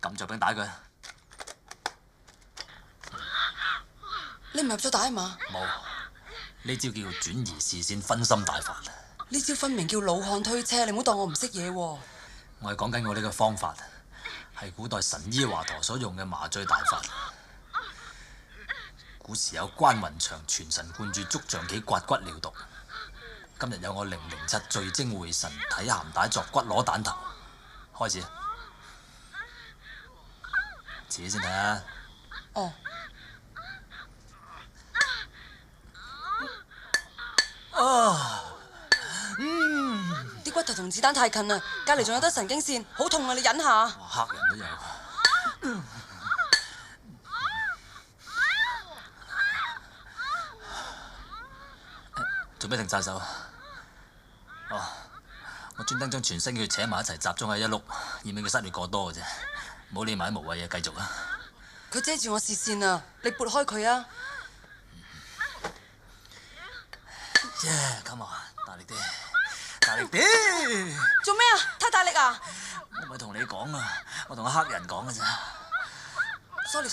撳著柄打佢。你唔係入咗帶嘛？冇，呢招叫轉移視線分心大法。呢招分明叫老漢推車，你唔好當我唔識嘢喎。我係講緊我呢個方法，係古代神醫華佗所用嘅麻醉大法。古時有關雲長全神貫注捉象棋刮骨療毒，今日有我007聚精會神睇鹹帶作骨攞蛋頭。開始，自己先睇下。哦。啲骨頭同子彈太近啦，隔離仲有得神經線，好痛啊！你忍下。黑人都有。做咩停晒手？哦，我專登將全身嘅血扯埋一齊，集中喺一碌，以免佢失血過多嘅啫。唔好理埋啲無謂嘢，繼續啊！佢遮住我視線啊，你撥開佢啊！Come on， 大力啲，大力啲！做咩啊？太大力啊！我咪同你講啊，我同個黑人講嘅咋。Sorry。